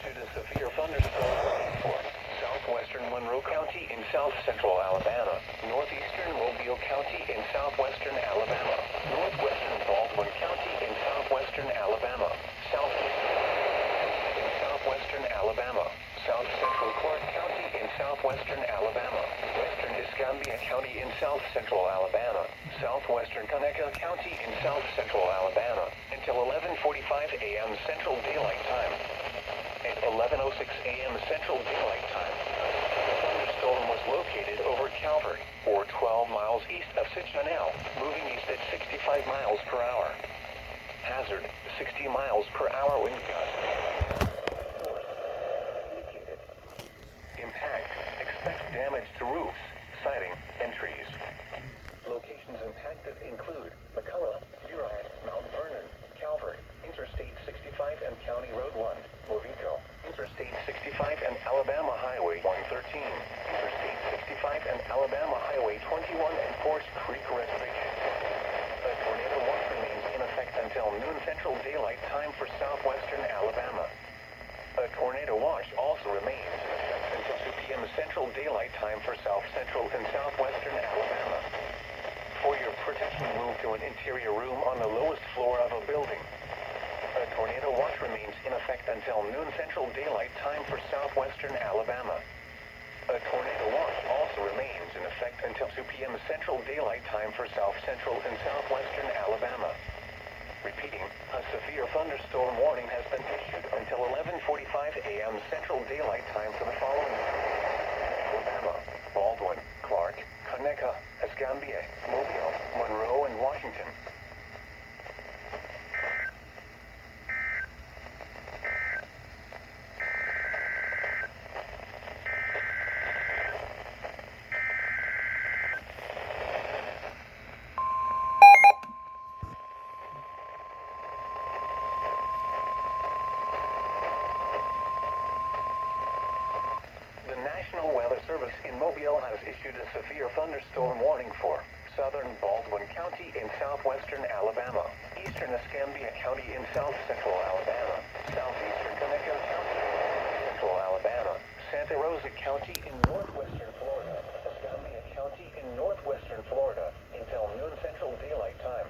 issued a severe thunderstorm warning for southwestern Monroe County in south-central Alabama, northeastern Mobile County in southwestern Alabama, northwestern Baldwin County in southwestern Alabama, southwestern Alabama, south-central Clark County in southwestern Alabama, western Escambia County in south-central Alabama, southwestern Conecuh County in south-central Alabama, until 11:45 a.m. Central Daylight Time. At 11:06 a.m. Central Daylight Time, the thunderstorm was located over Calvary, or 12 miles east of Citronelle, moving east at 65 miles per hour. Hazard, 60 miles per hour wind gust. Impact, expect damage to roofs, siding, and trees. Locations impacted include McCullough, Uriah, Mount Vernon, Calvary, Interstate 65 and County Road 1, Movico, Interstate 65 and Alabama Highway 113, Interstate 65 and Alabama Highway 21 and Forest Creek Reservation. A tornado watch remains in effect until noon Central Daylight Time for southwestern Alabama. A tornado watch also remains in effect until 2 p.m. Central Daylight Time for south-central and southwestern Alabama. For your protection, move to an interior room on the lowest floor of a building. A tornado watch remains in effect until noon Central Daylight Time for southwestern Alabama. A tornado watch also remains in effect until 2 p.m. Central Daylight Time for south-central and southwestern Alabama. Repeating, a severe thunderstorm warning has been issued until 11:45 a.m. Central Daylight Time for the following: Alabama, Baldwin, Clark, Conecuh, Escambia, Mobile, Monroe, and Washington. The National Weather Service in Mobile has issued a severe thunderstorm warning for southern Baldwin County in southwestern Alabama, eastern Escambia County in south-central Alabama, southeastern Conecuh County in central Alabama, Santa Rosa County in northwestern Florida, Escambia County in northwestern Florida, until noon Central Daylight Time.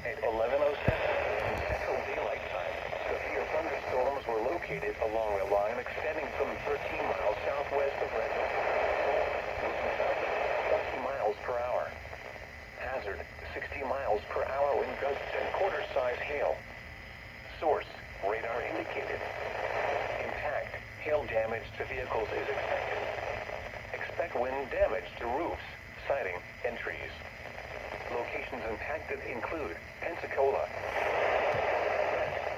At 11:07 a.m. Central Daylight Time, severe thunderstorms were located along a line extending from 13 miles southwest of Redmond, moving south at 20 miles per hour. Hazard, 60 miles per hour wind gusts and quarter-size hail. Source, radar indicated. Impact, hail damage to vehicles is expected. Expect wind damage to roofs, siding, and trees. Locations impacted include Pensacola,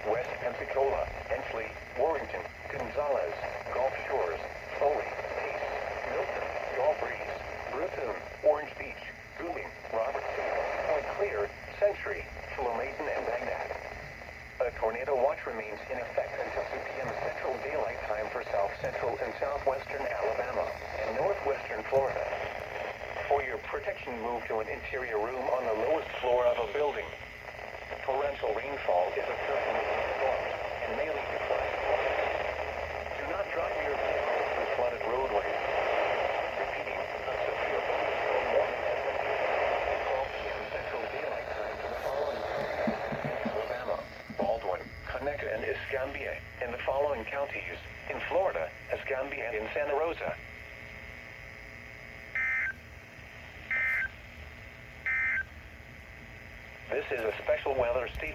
West Pensacola, Ensley, Warrington, Gonzales, Gulf Shores, Foley, Pace, Milton, Gulf Breeze, Brewton, Orange Beach, Booming, Robertson, Point Clear, Century, Philomaton, and Baghdad. A tornado watch remains in effect until 2 p.m. Central Daylight Time for south-central and southwestern Alabama and northwestern Florida. For your protection, move to an interior room on the lowest floor of a building. Torrential rainfall is occurring with these storms and may lead to flash floods. Do not drive your vehicle through flooded roadways. Repeating, a severe thunderstorm warning has been issued at 12 p.m. Central Daylight Time for the following counties: Alabama, Baldwin, Conecuh, and Escambia, and the following counties: in Florida, Escambia and Santa Rosa. This is a special weather state.